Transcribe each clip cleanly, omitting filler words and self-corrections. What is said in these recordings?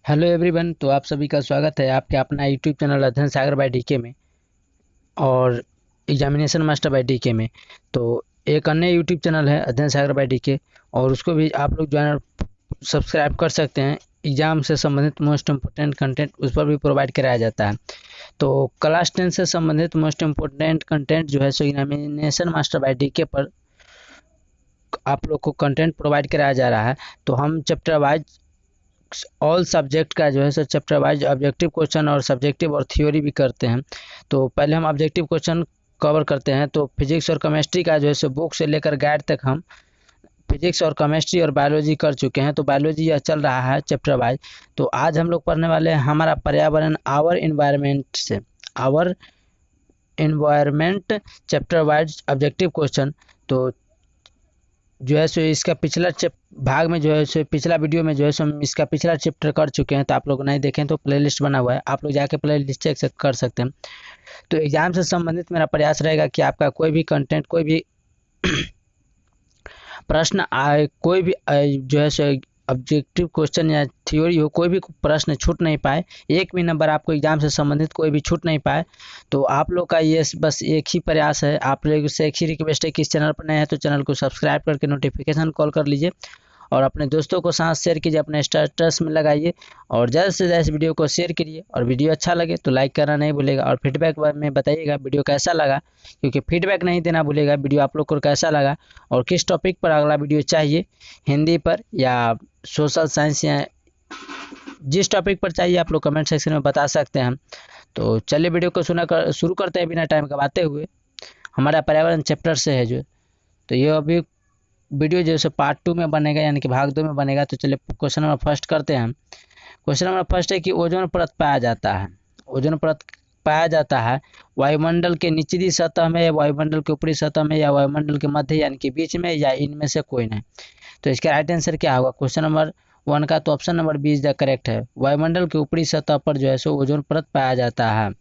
Hello everyone. तो आप सभी का स्वागत है आपके अपना यूट्यूब चैनल अध्ययन सागर बाय डीके में और एग्जामिनेशन मास्टर बाय डीके में। तो एक अन्य यूट्यूब चैनल है अध्ययन सागर बाय डीके और उसको भी आप लोग जो है सब्सक्राइब कर सकते हैं। एग्जाम से संबंधित मोस्ट इम्पोर्टेंट कंटेंट उस पर भी प्रोवाइड कराया जाता है। तो क्लास 10 से संबंधित मोस्ट इम्पोर्टेंट कंटेंट जो है सो एग्जामिनेशन मास्टर बाय डीके पर आप लोग को कंटेंट प्रोवाइड कराया जा रहा है। तो हम चैप्टर वाइज ऑल सब्जेक्ट का जो है सो चैप्टर वाइज ऑब्जेक्टिव क्वेश्चन और सब्जेक्टिव और थ्योरी भी करते हैं। तो पहले हम ऑब्जेक्टिव क्वेश्चन कवर करते हैं। तो फिजिक्स और केमिस्ट्री का जो है सो बुक से लेकर गाइड तक हम फिजिक्स और केमिस्ट्री और बायोलॉजी कर चुके हैं। तो बायोलॉजी यह चल रहा है चैप्टर वाइज। तो आज हम लोग पढ़ने वाले हैं हमारा पर्यावरण आवर इन्वायरमेंट से our environment chapter wise objective question. तो जो है सो इसका पिछला भाग में जो है सो पिछला वीडियो में जो है सो हम इसका पिछला चैप्टर कर चुके हैं। तो आप लोग नहीं देखें तो प्लेलिस्ट बना हुआ है, आप लोग जाके प्लेलिस्ट चेक से कर सकते हैं। तो एग्जाम से संबंधित मेरा प्रयास रहेगा कि आपका कोई भी कंटेंट कोई भी प्रश्न आए, कोई भी जो है सो ऑब्जेक्टिव क्वेश्चन या थ्योरी हो, कोई भी प्रश्न छूट नहीं पाए, एक भी नंबर आपको एग्जाम से संबंधित कोई भी छूट नहीं पाए। तो आप लोग का ये बस एक ही प्रयास है, आप लोग से एक ही रिक्वेस्ट है कि इस चैनल पर नए हैं तो चैनल को सब्सक्राइब करके नोटिफिकेशन कॉल कर लीजिए और अपने दोस्तों को साथ शेयर कीजिए, अपने स्टेटस में लगाइए और ज़्यादा से ज़्यादा इस वीडियो को शेयर करिए। और वीडियो अच्छा लगे तो लाइक करना नहीं भूलेगा और फीडबैक में बताइएगा वीडियो कैसा लगा, क्योंकि फीडबैक नहीं देना भूलेगा वीडियो आप लोग को कैसा लगा और किस टॉपिक पर अगला वीडियो चाहिए, हिंदी पर या सोशल साइंस या जिस टॉपिक पर चाहिए आप लोग कमेंट सेक्शन में बता सकते हैं। तो चलिए वीडियो को शुरू करते हैं बिना टाइम गवाते हुए। हमारा पर्यावरण चैप्टर से है जो, तो ये अभी वीडियो जैसे पार्ट 2 में बनेगा यानी कि भाग 2 में बनेगा। तो चलिए क्वेश्चन नंबर फर्स्ट करते हैं। क्वेश्चन नंबर फर्स्ट है कि ओजोन परत पाया जाता है। ओजोन परत पाया जाता है वायुमंडल के निचली सतह में या वायुमंडल के ऊपरी सतह में या वायुमंडल के मध्य यानी कि बीच में या इनमें से कोई नहीं। तो इसका राइट आंसर क्या होगा क्वेश्चन नंबर 1 का? तो option number B is the correct है। वायुमंडल के ऊपरी सतह पर जो है सो ओजोन परत पाया जाता है।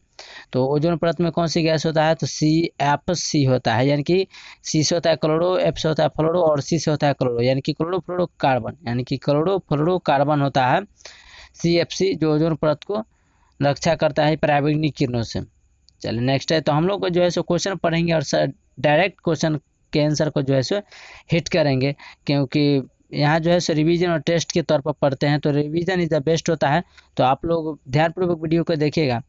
तो ओजोन परत में कौन सी गैस होता है? तो CFC होता है, यानी कि सी से होता है क्लोरो, एफ से होता है फ्लोरो और सी से होता है क्लोरो, यानी कि क्लोरोफ्लोरोकार्बन, यानी कि क्लोरोफ्लोरोकार्बन होता है CFC, जो ओजोन परत को रक्षा करता है पराबैंगनी किरणों से। चलिए नेक्स्ट है। तो हम लोग को जो है सो क्वेश्चन पढ़ेंगे और डायरेक्ट क्वेश्चन के आंसर को जो है सो हिट करेंगे, क्योंकि यहाँ जो है सो रिवीजन और टेस्ट के तौर पर पढ़ते हैं। तो रिवीजन इज द बेस्ट होता है। तो आप लोग ध्यानपूर्वक वीडियो को देखिएगा।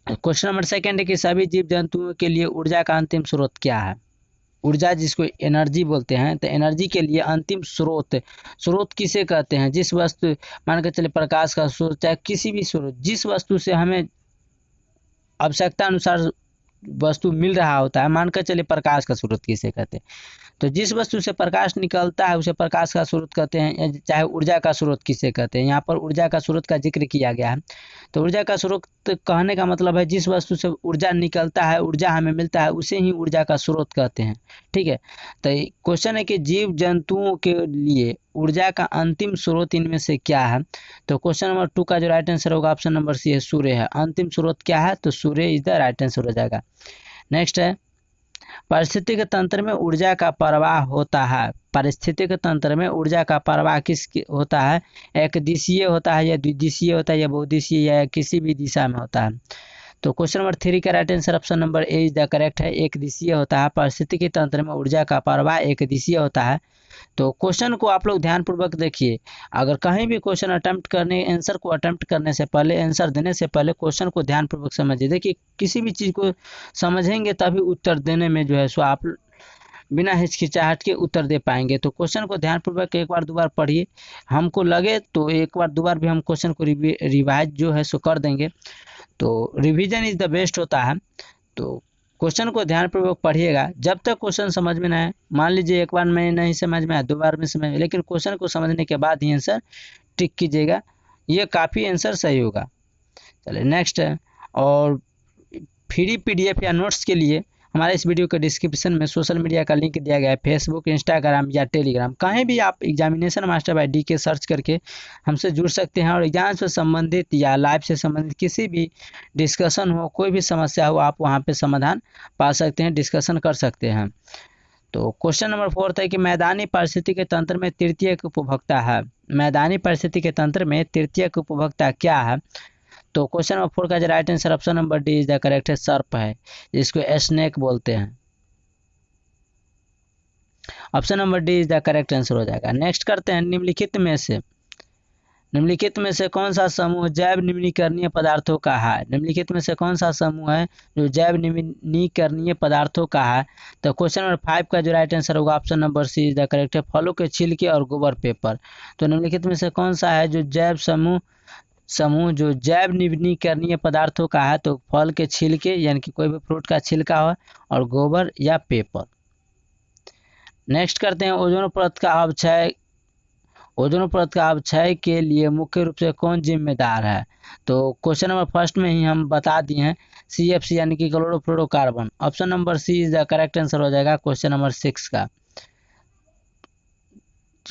क्वेश्चन नंबर सेकंड है कि सभी जीव जंतुओं के लिए ऊर्जा का अंतिम स्रोत क्या है? ऊर्जा जिसको एनर्जी बोलते हैं, तो एनर्जी के लिए अंतिम स्रोत किसे कहते हैं? जिस वस्तु, मान के चले प्रकाश का स्रोत, चाहे किसी भी स्रोत, जिस वस्तु से हमें आवश्यकता अनुसार वस्तु मिल रहा होता है, मान कर चले प्रकाश का स्रोत किसे कहते हैं? तो जिस वस्तु से प्रकाश निकलता है उसे प्रकाश का स्रोत कहते हैं। चाहे ऊर्जा का स्रोत किसे कहते हैं, यहाँ पर ऊर्जा का स्रोत का जिक्र किया गया है। तो ऊर्जा का स्रोत कहने का मतलब है जिस वस्तु से ऊर्जा निकलता है, ऊर्जा हमें मिलता है, उसे ही ऊर्जा का स्रोत कहते हैं। ठीक है। तो क्वेश्चन है कि जीव जंतुओं के लिए ऊर्जा का अंतिम स्रोत इनमें से क्या है? तो क्वेश्चन नंबर 2 का जो राइट आंसर होगा ऑप्शन नंबर सी है, सूर्य है। अंतिम स्रोत क्या है? तो सूर्य इज द राइट आंसर हो जाएगा। नेक्स्ट है, पारिस्थितिक तंत्र में ऊर्जा का प्रवाह होता है। पारिस्थितिक तंत्र में ऊर्जा का प्रवाह किस होता है? एक दिशीय होता है या द्विदिशीय होता है या बहुदिशीय या किसी भी दिशा में होता है? तो क्वेश्चन नंबर 3 का right answer option number A is the correct है। एक दिशीय होता है। पारिस्थितिक तंत्र में ऊर्जा का प्रवाह एक दिशीय होता है। तो क्वेश्चन को आप लोग ध्यानपूर्वक देखिए। अगर कहीं भी क्वेश्चन अटेम्प्ट करने, आंसर को अटेम्प्ट करने से पहले, आंसर देने से पहले क्वेश्चन को ध्यानपूर्वक समझिए। देखिए किसी भी चीज़ को समझेंगे तभी उत्तर देने में जो है सो आप बिना हिचकिचाहट के उत्तर दे पाएंगे। तो क्वेश्चन को ध्यानपूर्वक एक बार दो बार पढ़िए। हमको लगे तो एक बार दो बार भी हम क्वेश्चन को रिवाइज जो है सो कर देंगे। तो रिवीजन इज द बेस्ट होता है। तो क्वेश्चन को ध्यानपूर्वक पढ़िएगा जब तक क्वेश्चन समझ में ना आए। मान लीजिए एक बार में नहीं समझ में आया, दो बार में समझ में, लेकिन क्वेश्चन को समझने के बाद ही आंसर टिक कीजिएगा, ये काफ़ी आंसर सही होगा। चलिए नेक्स्ट है। और फ्री PDF या नोट्स के लिए हमारे इस वीडियो के डिस्क्रिप्शन में सोशल मीडिया का लिंक दिया गया है। फेसबुक, इंस्टाग्राम या टेलीग्राम, कहीं भी आप examination master by D K search करके हमसे जुड़ सकते हैं और एग्जाम से संबंधित या लाइव से संबंधित किसी भी डिस्कशन हो, कोई भी समस्या हो, आप वहां पे समाधान पा सकते हैं, डिस्कशन कर सकते हैं। तो क्वेश्चन नंबर 4 है कि मैदानी पारिस्थितिकी तंत्र में तृतीयक उपभोक्ता है। मैदानी पारिस्थितिकी तंत्र में तृतीयक उपभोक्ता क्या है? तो क्वेश्चन नंबर 4 का जो right answer option number D is the correct है, सर्प है, जिसको स्नेक बोलते हैं। Option number D is the correct answer हो जाएगा। नेक्स्ट करते हैं, निम्नलिखित में से कौन सा समूह जैव निम्नीकरणीय पदार्थों का है? निम्नलिखित में से कौन सा समूह है जो जैव निम्नीकरणीय पदार्थों का है? तो क्वेश्चन नंबर 5 का जो राइट आंसर होगा option number C is the correct है, फलों के छिलके और गोबर पेपर। तो निम्नलिखित में से कौन सा है जो जैव समूह जो जैव निम्नीकरणीय पदार्थों का है? तो फल के छिलके यानी कि कोई भी फ्रूट का छिलका हो, और गोबर या पेपर। नेक्स्ट करते हैं, ओजोन परत का अवक्षय के लिए मुख्य रूप से कौन जिम्मेदार है? तो क्वेश्चन नंबर फर्स्ट में ही हम बता दिए हैं, CFC यानी कि chlorofluorocarbon. Option number C is the correct answer हो जाएगा क्वेश्चन नंबर 6 का।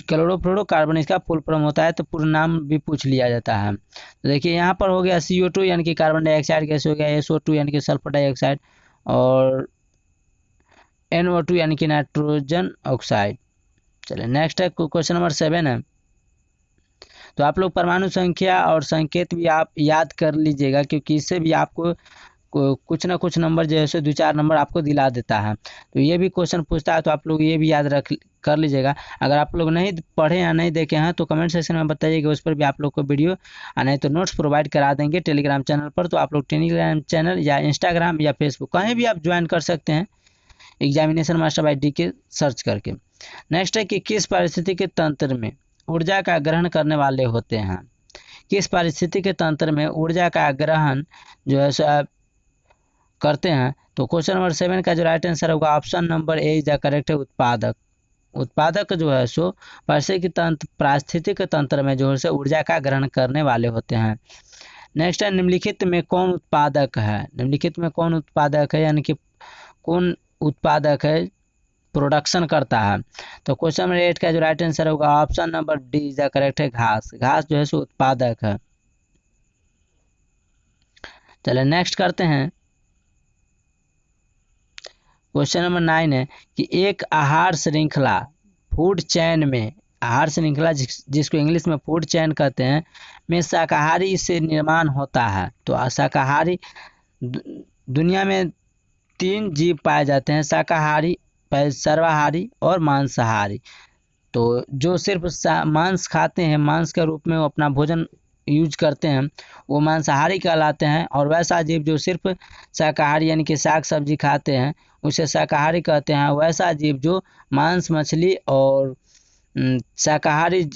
क्लोरोफ्लोरोकार्बन इसका फुल फॉर्म होता है, तो पूरा नाम भी पूछ लिया जाता है। तो देखिए यहाँ पर हो गया CO2 यानी कि कार्बन डाइऑक्साइड गैस हो गया, SO2 यानी कि सल्फर डाइऑक्साइड, और NO2 यानी कि नाइट्रोजन ऑक्साइड। चलिए नेक्स्ट है क्वेश्चन नंबर 7 है। तो आप लोग परमाणु संख्या और संकेत भी आप याद कर लीजिएगा, क्योंकि इससे भी आपको कुछ ना कुछ नंबर जैसे 2-4 नंबर आपको दिला देता है। तो ये भी क्वेश्चन पूछता है, तो आप लोग ये भी याद कर लीजिएगा। अगर आप लोग नहीं पढ़े या नहीं देखे हैं तो कमेंट सेक्शन में बताइएगा, उस पर भी आप लोग को वीडियो नहीं तो नोट्स प्रोवाइड करा देंगे टेलीग्राम चैनल पर। तो आप लोग टेलीग्राम चैनल या इंस्टाग्राम या फेसबुक कहीं भी आप ज्वाइन कर सकते हैं, examination master bye DK search करके। नेक्स्ट है कि किस पारिस्थितिकी तंत्र में ऊर्जा का ग्रहण करने वाले होते हैं? किस पारिस्थितिकी तंत्र में ऊर्जा का ग्रहण जो है सो करते हैं? तो क्वेश्चन नंबर 7 का जो राइट आंसर होगा option number A is the correct है, उत्पादक जो है सो पारिस्थितिक तंत्र में जो है सो ऊर्जा का ग्रहण करने वाले होते हैं। नेक्स्ट है, निम्नलिखित में कौन उत्पादक है? निम्नलिखित में कौन उत्पादक है यानी कि कौन उत्पादक है, प्रोडक्शन करता है? तो क्वेश्चन नंबर 8 का जो राइट आंसर होगा option number D is the correct है, घास जो है सो उत्पादक है। चलिए नेक्स्ट करते हैं, क्वेश्चन नंबर 9 है कि एक आहार श्रृंखला फूड चैन में, आहार श्रृंखला जिसको इंग्लिश में फूड चैन कहते हैं, में शाकाहारी से निर्माण होता है। तो शाकाहारी दुनिया में 3 जीव पाए जाते हैं, शाकाहारी, सर्वाहारी और मांसाहारी। तो जो सिर्फ मांस खाते हैं, मांस के रूप में वो अपना भोजन यूज करते हैं, वो मांसाहारी कहलाते हैं। और वैसा जीव जो सिर्फ शाकाहारी यानी कि साग सब्जी खाते हैं, उसे शाकाहारी कहते हैं। वैसा जीव जो मांस मछली और शाकाहारी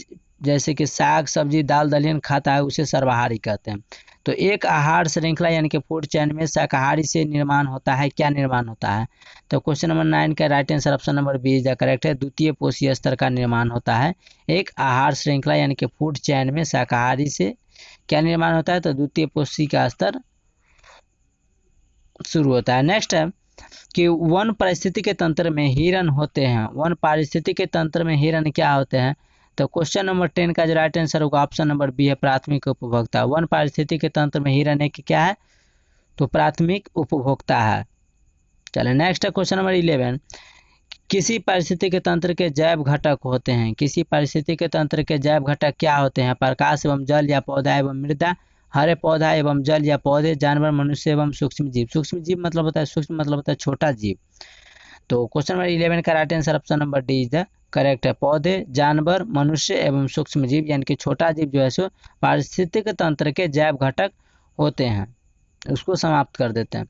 जैसे कि साग सब्जी दाल दलहन खाता है, उसे सर्वाहारी कहते हैं। तो एक आहार श्रृंखला यानी कि फूड चैन में शाकाहारी से निर्माण होता है, क्या निर्माण होता है? तो क्वेश्चन नंबर 9 का right answer option number B is the correct है, द्वितीय पोषी स्तर का निर्माण होता है। एक आहार श्रृंखला यानी कि फूड चैन में शाकाहारी से क्या निर्माण होता है? तो द्वितीय पोषी का स्तर शुरू होता है। नेक्स्ट है कि वन पारिस्थितिकी तंत्र में हिरण होते हैं। वन पारिस्थितिकी तंत्र में हिरण क्या होते हैं? तो क्वेश्चन नंबर 10 का जो राइट आंसर होगा ऑप्शन नंबर बी है, प्राथमिक उपभोक्ता। वन पारिस्थितिकी तंत्र में हिरण एक क्या है? तो प्राथमिक उपभोक्ता है। चलिए नेक्स्ट है क्वेश्चन नंबर 11, किसी पारिस्थितिकी तंत्र के जैव घटक होते हैं। किसी पारिस्थितिकी तंत्र के जैव घटक क्या होते हैं? प्रकाश एवं जल या पौधा एवं मृदा, हरे पौधा एवं जल या पौधे, जानवर, मनुष्य एवं सूक्ष्म जीव। सूक्ष्म जीव मतलब होता है, सूक्ष्म मतलब होता है छोटा जीव। तो क्वेश्चन नंबर 11 का right answer option number D is the correct है, पौधे, जानवर, मनुष्य एवं सूक्ष्म जीव यानी कि छोटा जीव जो है सो पारिस्थितिक तंत्र के जैव घटक होते हैं, उसको समाप्त कर देते हैं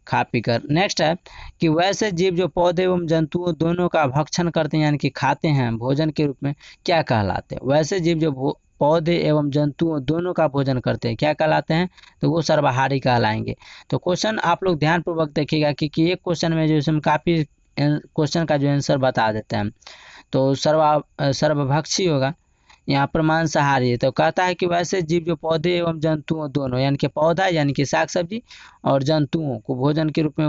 खा पी कर। नेक्स्ट है कि वैसे जीव जो पौधे एवं जंतुओं दोनों का भक्षण करते हैं यानी कि खाते हैं भोजन के रूप में, क्या कहलाते हैं? वैसे जीव जो पौधे एवं जंतुओं दोनों का भोजन करते हैं, क्या कहलाते हैं? तो वो सर्वाहारी कहलाएंगे। तो क्वेश्चन आप लोग ध्यानपूर्वक देखिएगा, क्योंकि एक क्वेश्चन में जो हम काफ़ी क्वेश्चन का जो आंसर बता देते हैं। तो सर्वभक्षी होगा, यहाँ पर मांसाहारी है। तो कहता है कि वैसे जीव जो पौधे एवं जंतुओं दोनों यानी कि पौधा यानी कि साग सब्जी और जंतुओं को भोजन के रूप में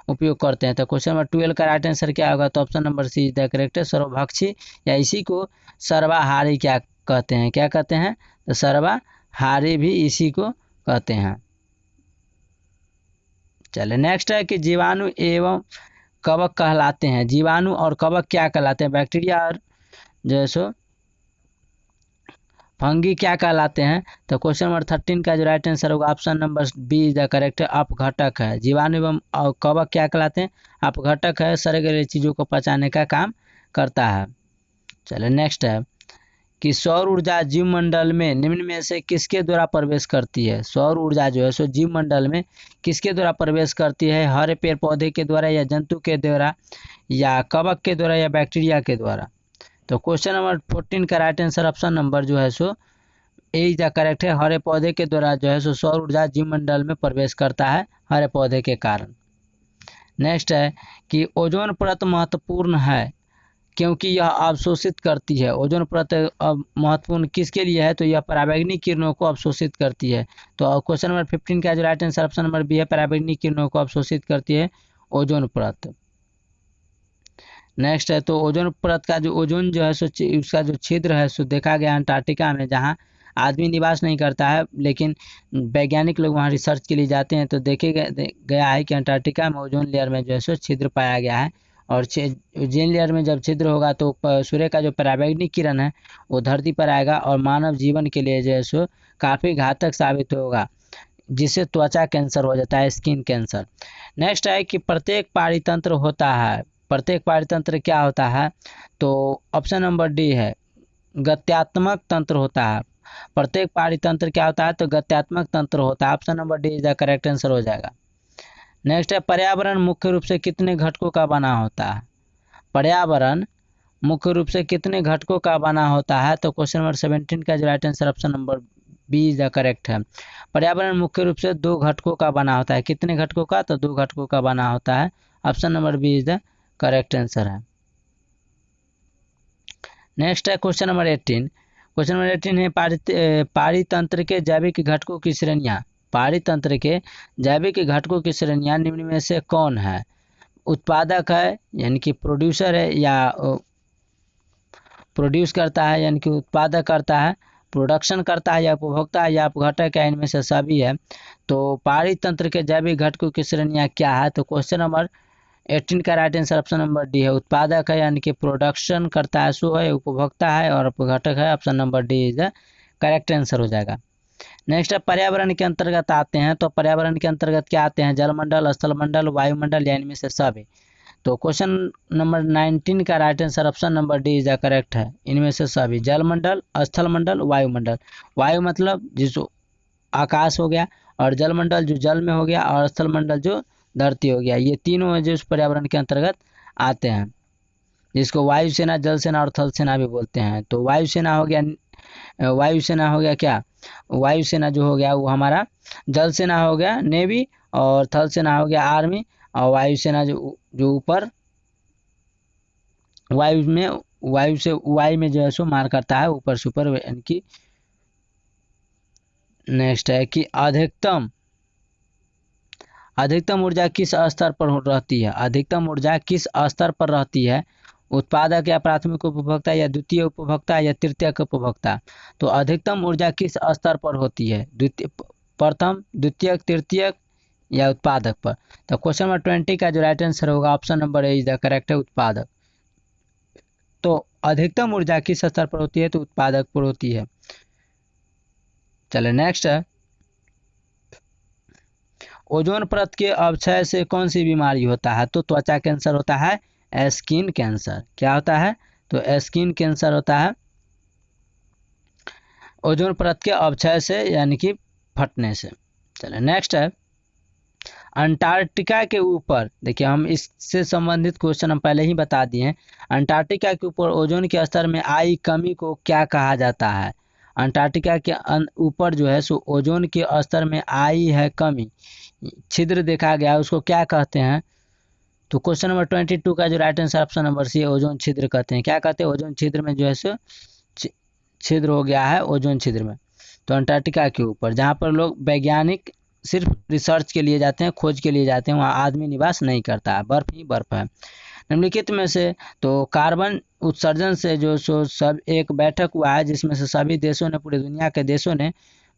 उपयोग करते हैं। तो क्वेश्चन नंबर 12 का राइट आंसर क्या होगा? तो option number C is the correct है, सर्वभक्षी या इसी को सर्वाहारी क्या कहते हैं? क्या कहते हैं? तो सर्वाहारी भी इसी को कहते हैं। चलिए नेक्स्ट है कि जीवाणु एवं कवक कहलाते हैं? जीवाणु और कवक क्या कहलाते हैं? बैक्टीरिया और जो है सो फंगी क्या कहलाते हैं? तो क्वेश्चन नंबर 13 का जो राइट आंसर होगा option number B is the correct, अपघटक है। जीवाणु एवं कवक क्या कहलाते हैं? अपघटक है, सड़े गले चीज़ों को पचाने का काम करता है। चलिए नेक्स्ट है कि सौर ऊर्जा जीव मंडल में निम्न में से किसके द्वारा प्रवेश करती है? सौर ऊर्जा जो है सो जीव मंडल में किसके द्वारा प्रवेश करती है? हरे पेड़ पौधे के द्वारा, या जंतु के द्वारा, या कवक के द्वारा, या बैक्टीरिया के द्वारा? तो क्वेश्चन नंबर 14 का राइट आंसर ऑप्शन नंबर जो है सो ए इज द करेक्ट है। हरे पौधे के द्वारा जो है सो सौर ऊर्जा जीव मंडल में प्रवेश करता है, हरे पौधे के कारण। नेक्स्ट है कि ओजोन परत महत्वपूर्ण है क्योंकि यह अवशोषित करती है। ओजोन परत महत्वपूर्ण किसके लिए है? तो यह पराबैंगनी किरणों को अवशोषित करती है। तो क्वेश्चन नंबर 15 का जो right answer option number B है, पराबैंगनी किरणों को अवशोषित करती है ओजोन परत। नेक्स्ट है तो ओजोन परत का जो ओजोन जो है सो उसका जो छिद्र है सो देखा गया अंटार्कटिका में, जहाँ आदमी निवास नहीं करता है, लेकिन वैज्ञानिक लोग वहाँ रिसर्च के लिए जाते हैं तो देखे गया है कि अंटार्कटिका में ओजोन लेयर में जो है सो छिद्र पाया गया है। और ओजोन लेयर में जब छिद्र होगा तो सूर्य का जो पराबैंगनी किरण है वो धरती पर आएगा और मानव जीवन के लिए जो है सो काफ़ी घातक साबित होगा, जिससे त्वचा कैंसर हो जाता है, स्किन कैंसर। नेक्स्ट है कि प्रत्येक पारितंत्र होता है। प्रत्येक पारितंत्र क्या होता है? तो ऑप्शन नंबर डी है, गत्यात्मक तंत्र होता है। प्रत्येक पारितंत्र क्या होता है? तो गत्यात्मक तंत्र होता है। Option number D is the correct answer हो जाएगा। नेक्स्ट है पर्यावरण मुख्य रूप से कितने घटकों का बना होता है? पर्यावरण मुख्य रूप से कितने घटकों का बना होता है? तो क्वेश्चन नंबर 17 का जो right answer option number B is the correct है। पर्यावरण मुख्य रूप से 2 घटकों का बना होता है। कितने घटकों का? तो 2 घटकों का बना होता है। Option number B is the correct answer है। नेक्स्ट है क्वेश्चन नंबर 18। क्वेश्चन नंबर 18 है पारितंत्र के जैविक घटकों की श्रेणियाँ। पारितंत्र के जैविक घटकों की श्रेणियाँ निम्न में से कौन है? उत्पादक है यानी कि प्रोड्यूसर है, या प्रोड्यूस करता है यानी कि उत्पादक करता है, प्रोडक्शन करता है, या उपभोक्ता है, या अपघटक है, इनमें से सभी है। तो पारितंत्र के जैविक घटकों की श्रेणियाँ क्या है? तो क्वेश्चन नंबर 18 का right answer option number D है, उत्पादक है यानी कि प्रोडक्शन करता है सो है, उपभोक्ता है, और अपघटक है। Option number D is the correct answer हो जाएगा। नेक्स्ट है पर्यावरण के अंतर्गत आते हैं। तो पर्यावरण के अंतर्गत क्या आते हैं? जलमंडल, स्थलमंडल, वायुमंडल, या इनमें से सभी? तो क्वेश्चन नंबर 19 का right answer option number D is the correct है, इनमें से सभी। जलमंडल, स्थलमंडल, वायुमंडल। वायु मतलब जिसको आकाश हो गया, और जलमंडल जो जल में हो गया, और स्थलमंडल जो धरती हो गया। ये तीनों जो पर्यावरण के अंतर्गत आते हैं, जिसको वायुसेना, जल सेना और थल सेना भी बोलते हैं। तो वायुसेना हो गया, वायुसेना हो गया क्या? वायुसेना जो हो गया वो हमारा, जल सेना हो गया नेवी, और थल सेना हो गया आर्मी, और वायुसेना जो ऊपर वायु में जो है सो मार करता है ऊपर से ऊपर, यानी कि। नेक्स्ट है कि अधिकतम ऊर्जा किस स्तर पर रहती है? अधिकतम ऊर्जा किस स्तर पर रहती है? उत्पादक, या प्राथमिक उपभोक्ता, या द्वितीय उपभोक्ता, या तृतीयक उपभोक्ता? तो अधिकतम ऊर्जा किस स्तर पर होती है? प्रथम, द्वितीयक, तृतीयक, या उत्पादक पर? तो क्वेश्चन नंबर 20 का जो राइट आंसर होगा option number A is the correct है, उत्पादक। तो अधिकतम ऊर्जा किस स्तर पर होती है? तो उत्पादक पर होती है। चले नेक्स्ट है, ओजोन परत के अवक्षय से कौन सी बीमारी होता है? तो त्वचा कैंसर होता है, स्किन कैंसर। क्या होता है? तो स्किन कैंसर होता है ओजोन परत के अवक्षय से, यानी कि फटने से। चलिए नेक्स्ट है, अंटार्कटिका के ऊपर, देखिए हम इससे संबंधित क्वेश्चन हम पहले ही बता दिए हैं। अंटार्कटिका के ऊपर ओजोन के स्तर में आई कमी को क्या कहा जाता है? अंटार्कटिका के ऊपर जो है सो ओजोन के स्तर में आई है कमी, छिद्र देखा गया, उसको क्या कहते हैं? तो क्वेश्चन नंबर 22 का जो right answer option number C है, ओजोन छिद्र कहते हैं। क्या कहते हैं? ओजोन छिद्र में जो है सो छिद्र हो गया है ओजोन छिद्र में। तो अंटार्कटिका के ऊपर जहाँ पर लोग वैज्ञानिक सिर्फ रिसर्च के लिए जाते हैं, खोज के लिए जाते हैं, वहाँ आदमी निवास नहीं करता है, बर्फ ही बर्फ है। निम्नलिखित में से तो कार्बन उत्सर्जन से जो सो सब एक बैठक हुआ है जिसमें से सभी देशों ने, पूरी दुनिया के देशों ने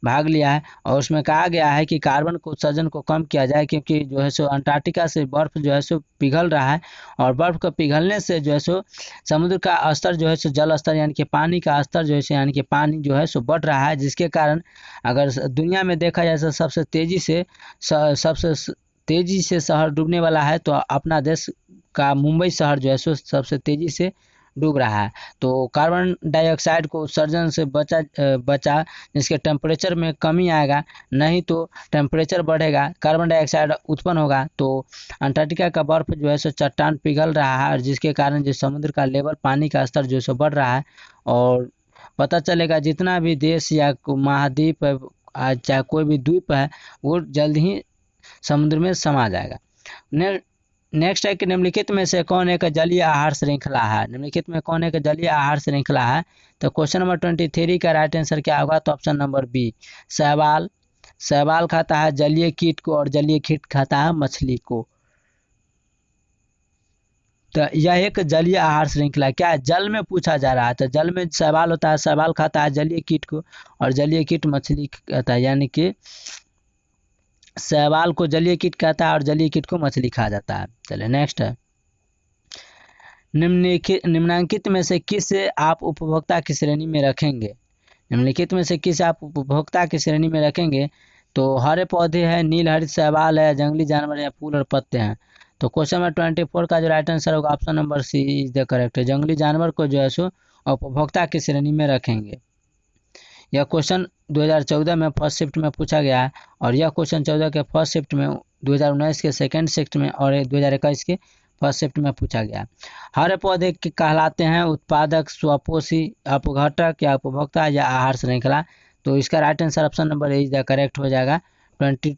भाग लिया है और उसमें कहा गया है कि कार्बन को उत्सर्जन को कम किया जाए, क्योंकि जो है सो अंटार्कटिका से बर्फ जो है सो पिघल रहा है और बर्फ को पिघलने से जो है सो समुद्र का स्तर जो है सो जल स्तर यानी कि पानी का स्तर जो है सो यानी कि पानी जो है सो बढ़ रहा है, जिसके कारण अगर दुनिया में देखा जाए तो सबसे तेजी से शहर डूबने वाला है तो अपना देश का मुंबई शहर जो है सो सबसे तेजी से डूब रहा है। तो कार्बन डाइऑक्साइड को उत्सर्जन से बचा जिसके टेम्परेचर में कमी आएगा, नहीं तो टेम्परेचर बढ़ेगा, कार्बन डाइऑक्साइड उत्पन्न होगा तो अंटार्कटिका का बर्फ जो है सो चट्टान पिघल रहा है और जिसके कारण जो समुद्र का लेवल पानी का स्तर जो है सो बढ़ रहा है और पता चलेगा जितना भी देश या महाद्वीप है, चाहे कोई भी द्वीप है, वो जल्द ही समुद्र में समा जाएगा। नेक्स्ट है कि निम्नलिखित में से कौन एक जलीय आहार श्रृंखला है? निम्नलिखित में कौन एक जलीय आहार श्रृंखला है? तो क्वेश्चन नंबर 23 का राइट आंसर क्या होगा? तो ऑप्शन नंबर बी, शैवाल। शैवाल खाता है जलीय कीट को और जलीय कीट खाता है मछली को। तो यह एक जलीय आहार श्रृंखला क्या है? जल में पूछा जा रहा है, तो जल में शैवाल होता है, शैवाल खाता है जलीय कीट को और जलीय कीट मछली खाता है, यानी कि शैवाल को जलीय कीट कहता है और जलीय कीट को मछली खा जाता है। चलिए नेक्स्ट है, निम्नलिखित में से किसे आप उपभोक्ता की श्रेणी में रखेंगे? निम्नलिखित में से किसे आप उपभोक्ता की श्रेणी में रखेंगे? तो हरे पौधे हैं, नील हरित शैवाल है, जंगली जानवर या फूल और पत्ते हैं। तो क्वेश्चन नंबर 24 का जो राइट आंसर होगा option number C is the correct है। जंगली जानवर को जो है सो उपभोक्ता की श्रेणी में रखेंगे। यह क्वेश्चन 2014 में फर्स्ट शिफ्ट में पूछा गया है और यह क्वेश्चन 14 के फर्स्ट शिफ्ट में, 2019 के सेकंड शिफ्ट में और 2021 के फर्स्ट शिफ्ट में पूछा गया। हरे पौधे के कहलाते हैं उत्पादक, स्वपोषी, अपघटक या उपभोक्ता या आहार श्रृंखला। तो इसका right answer option number is the correct हो जाएगा 25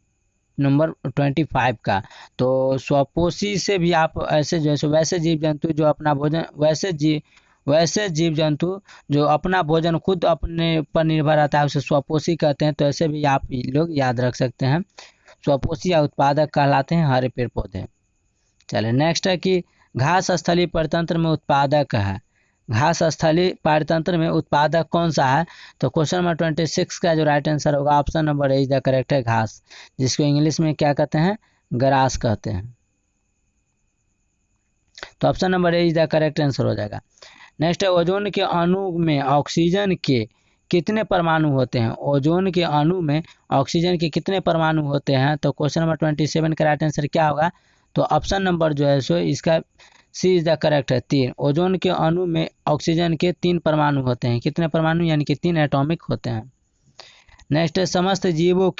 का। तो स्वपोषी से भी आप ऐसे जो है वैसे जीव जंतु जो अपना भोजन वैसे जीव जंतु जो अपना भोजन खुद अपने पर निर्भर रहता है उसे स्वपोषी कहते हैं। तो ऐसे भी आप लोग याद रख सकते हैं, स्वपोषी या उत्पादक कहलाते हैं हरे पेड़ पौधे। चलिए नेक्स्ट है कि घास स्थलीय परितंत्र में उत्पादक है। घास स्थलीय परितंत्र में उत्पादक कौन सा है? तो क्वेश्चन नंबर 26 का जो राइट आंसर होगा option number is the correct है, घास, जिसको इंग्लिश में क्या कहते हैं? ग्रास कहते हैं। तो option number is the correct answer हो जाएगा। नेक्स्ट है, ओजोन के अणु में ऑक्सीजन के कितने परमाणु होते हैं? ओजोन के अणु में ऑक्सीजन के कितने परमाणु होते हैं? तो क्वेश्चन नंबर 27 का राइट आंसर क्या होगा? तो ऑप्शन नंबर जो है सो इसका सी इज द करेक्ट है, 3। ओजोन के अणु में ऑक्सीजन के 3 परमाणु होते हैं। कितने परमाणु? यानी कि 3 एटॉमिक होते हैं। नेक्स्ट है, समस्त जीवों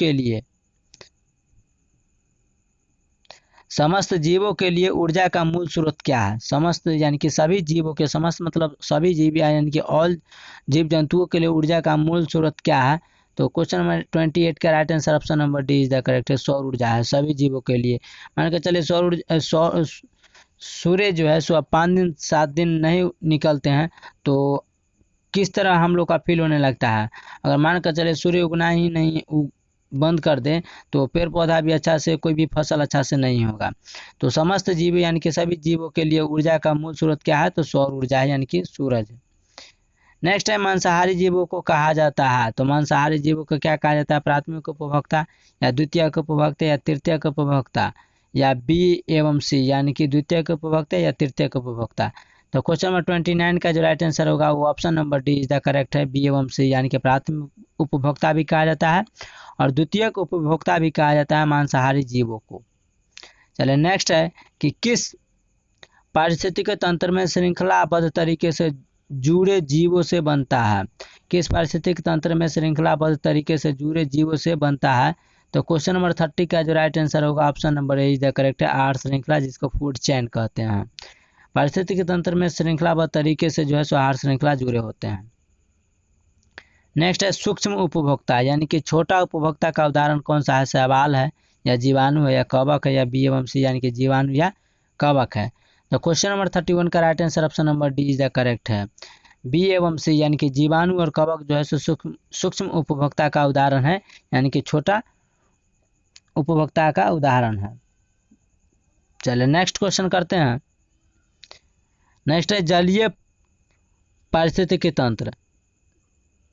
के लिए ऊर्जा का मूल स्रोत क्या है? समस्त यानी कि सभी जीवों के, समस्त मतलब सभी जीव यानी कि ऑल जीव जंतुओं के लिए ऊर्जा का मूल स्रोत क्या है? तो क्वेश्चन नंबर 28 का right answer option number D is the correct है, सौर ऊर्जा है सभी जीवों के लिए। मान के चलिए सूर्य जो है सो 5 दिन 7 दिन नहीं निकलते हैं तो किस तरह हम लोग का फील होने लगता है? अगर मान कर चले सूर्य उगना ही नहीं बंद कर दें तो पेड़ पौधा भी अच्छा से, कोई भी फसल अच्छा से नहीं होगा। तो समस्त जीव यानी कि सभी जीवों के लिए ऊर्जा का मूल स्रोत क्या है? तो सौर ऊर्जा है, यानी कि सूरज। नेक्स्ट है, मांसाहारी जीवों को कहा जाता है। तो मांसाहारी जीवों को क्या कहा जाता है? प्राथमिक उपभोक्ता या द्वितीयक उपभोक्ता या तृतीयक उपभोक्ता या बी एवं सी, यानी कि द्वितीयक उपभोक्ता या तृतीयक उपभोक्ता। तो क्वेश्चन नंबर 29 का जो राइट आंसर होगा वो option number D is the correct है, बी एवं सी, यानी कि प्राथमिक उपभोक्ता भी कहा जाता है और द्वितीयक उपभोक्ता भी कहा जाता है मांसाहारी जीवों को। चलिए नेक्स्ट है कि किस पारिस्थितिक तंत्र में श्रृंखलाबद्ध तरीके से जुड़े जीवों से बनता है? किस पारिस्थितिक तंत्र में श्रृंखलाबद्ध तरीके से जुड़े जीवों से बनता है? तो क्वेश्चन नंबर 30 का जो राइट आंसर होगा option number A is the correct है, आहार श्रृंखला, जिसको फूड चेन कहते हैं। पारिस्थितिक तंत्र में श्रृंखलाबद्ध तरीके से जो है सो आहार श्रृंखला जुड़े होते हैं। नेक्स्ट है, सूक्ष्म उपभोक्ता यानी कि छोटा उपभोक्ता का उदाहरण कौन सा है? शैवाल है या जीवाणु है या कवक है या बी एवं सी, यानी कि जीवाणु या कवक है। तो क्वेश्चन नंबर 31 का right answer option number D is the correct है, बी एवं सी, यानी कि जीवाणु और कवक जो है सो सूक्ष्म उपभोक्ता का उदाहरण है, यानी कि छोटा उपभोक्ता का उदाहरण है। चलिए नेक्स्ट क्वेश्चन करते हैं। नेक्स्ट है, जलीय पारिस्थितिकी तंत्र।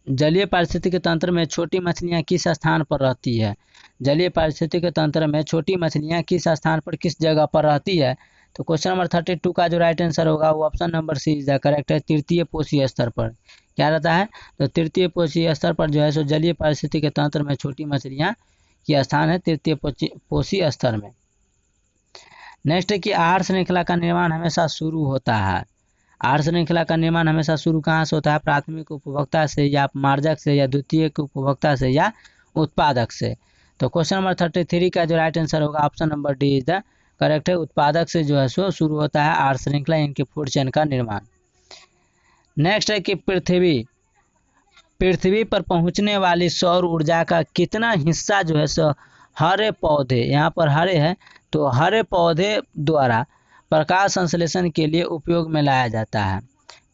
जलीय पारिस्थितिक तंत्र में छोटी मछलियाँ किस स्थान पर रहती है? जलीय पारिस्थितिक तंत्र में छोटी मछलियाँ किस स्थान पर, किस जगह पर रहती है? तो क्वेश्चन नंबर 32 का जो राइट आंसर होगा वो option number C is the correct है, तृतीय पोषीय स्तर पर। क्या रहता है? तो तृतीय पोषीय स्तर पर जो है सो जलीय पारिस्थितिक तंत्र में छोटी मछलियाँ की स्थान है तृतीय पोषीय स्तर में। नेक्स्ट है कि आहार श्रृंखला का निर्माण हमेशा शुरू होता है। आहार श्रृंखला का निर्माण हमेशा शुरू कहाँ से होता है? प्राथमिक उपभोक्ता से, या मार्जक से, या द्वितीयक उपभोक्ता से, या उत्पादक से। तो क्वेश्चन नंबर 33 का जो राइट आंसर होगा option number D is the correct है, उत्पादक से जो है सो शुरू होता है आहार श्रृंखला यानी कि फूड चेन का निर्माण। नेक्स्ट है कि पृथ्वी पर पहुंचने वाली सौर ऊर्जा का कितना हिस्सा जो है सो हरे पौधे, यहाँ पर हरे है तो हरे पौधे द्वारा प्रकाश संश्लेषण के लिए उपयोग में लाया जाता है।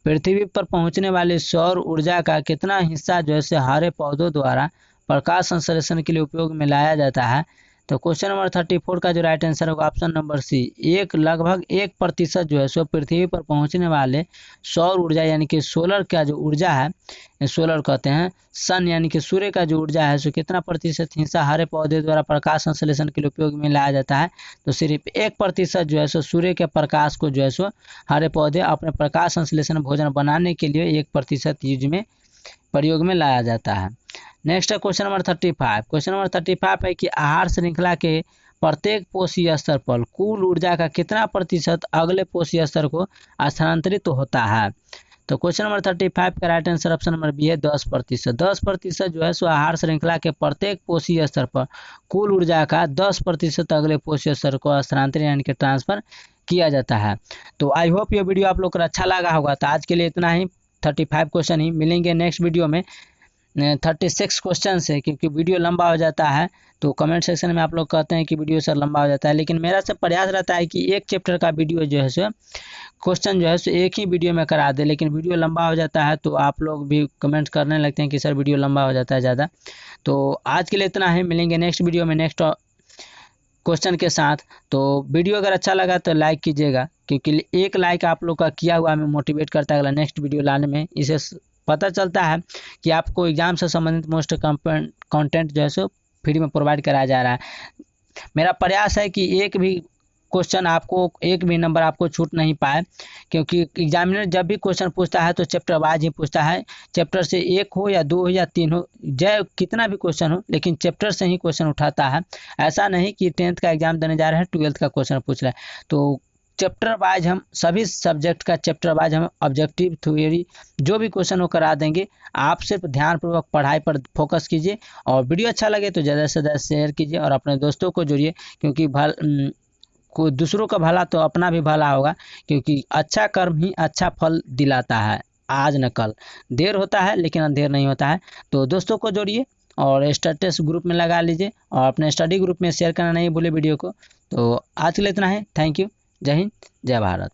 पृथ्वी पर पहुंचने वाली सौर ऊर्जा का कितना हिस्सा जो है सो हरे पौधों द्वारा प्रकाश संश्लेषण के लिए उपयोग में लाया जाता है? तो क्वेश्चन नंबर 34 का जो राइट आंसर होगा ऑप्शन नंबर सी, लगभग 1% जो है सो पृथ्वी पर पहुंचने वाले सौर ऊर्जा यानी कि सोलर का जो ऊर्जा है, सोलर कहते हैं सन यानी कि सूर्य का जो ऊर्जा है सो कितना प्रतिशत हिस्सा हरे पौधे द्वारा प्रकाश संश्लेषण के लिए उपयोग में लाया जाता है? तो सिर्फ 1% जो है सो सूर्य के प्रकाश को जो है सो हरे पौधे अपने प्रकाश संश्लेषण भोजन बनाने के लिए 1% यूज में प्रयोग में लाया जाता है। नेक्स्ट है क्वेश्चन नंबर 35। क्वेश्चन नंबर 35 है कि आहार श्रृंखला के प्रत्येक पोषीय स्तर पर कुल ऊर्जा का कितना प्रतिशत अगले पोषीय स्तर को स्थानांतरित होता है? तो क्वेश्चन नंबर 35 का right answer option number B है 10%। 10% जो है सो आहार श्रृंखला के प्रत्येक पोषीय स्तर पर कुल ऊर्जा का 10% अगले पोषीय स्तर को स्थानांतरित यानी कि ट्रांसफर किया जाता है। तो आई होप ये वीडियो आप लोग को अच्छा लगा होगा। तो आज के लिए इतना ही, 35 क्वेश्चन ही मिलेंगे नेक्स्ट वीडियो में 36 क्वेश्चन है, क्योंकि वीडियो लंबा हो जाता है। तो कमेंट सेक्शन में आप लोग कहते हैं कि वीडियो सर लंबा हो जाता है, लेकिन मेरा सब प्रयास रहता है कि एक चैप्टर का वीडियो जो है सो क्वेश्चन जो है सो एक ही वीडियो में करा दे, लेकिन वीडियो लंबा हो जाता है तो आप लोग भी कमेंट करने लगते हैं कि सर वीडियो लंबा हो जाता है ज़्यादा। तो आज के लिए इतना है, मिलेंगे नेक्स्ट वीडियो में नेक्स्ट क्वेश्चन के साथ। तो वीडियो अगर अच्छा लगा तो लाइक कीजिएगा, क्योंकि एक लाइक आप लोग का किया हुआ हमें मोटिवेट करता है अगला नेक्स्ट वीडियो लाने में। इसे पता चलता है कि आपको एग्जाम से संबंधित मोस्ट कंटेंट जो है सो फ्री में प्रोवाइड कराया जा रहा है। मेरा प्रयास है कि एक भी क्वेश्चन आपको, एक भी नंबर आपको छूट नहीं पाए, क्योंकि एग्जामिनर जब भी क्वेश्चन पूछता है तो चैप्टर वाइज ही पूछता है। चैप्टर से 1 हो या 2 हो या 3 हो, चाहे कितना भी क्वेश्चन हो, लेकिन चैप्टर से ही क्वेश्चन उठाता है। ऐसा नहीं कि 10th का एग्जाम देने जा रहे हैं 12th का क्वेश्चन पूछ रहे हैं। तो चैप्टर वाइज हम सभी सब्जेक्ट का चैप्टर वाइज हम ऑब्जेक्टिव थ्योरी जो भी क्वेश्चन हो करा देंगे। आप सिर्फ ध्यानपूर्वक पढ़ाई पर फोकस कीजिए, और वीडियो अच्छा लगे तो ज़्यादा से ज़्यादा शेयर कीजिए और अपने दोस्तों को जोड़िए, क्योंकि कोई दूसरों का भला तो अपना भी भला होगा, क्योंकि अच्छा कर्म ही अच्छा फल दिलाता है, आज न कल। देर होता है लेकिन अंधेर नहीं होता है। तो दोस्तों को जोड़िए और स्टेटस ग्रुप में लगा लीजिए, और अपने स्टडी ग्रुप में शेयर करना नहीं भूले वीडियो को। तो आज के लिए इतना है, थैंक यू, जय हिंद, जय भारत।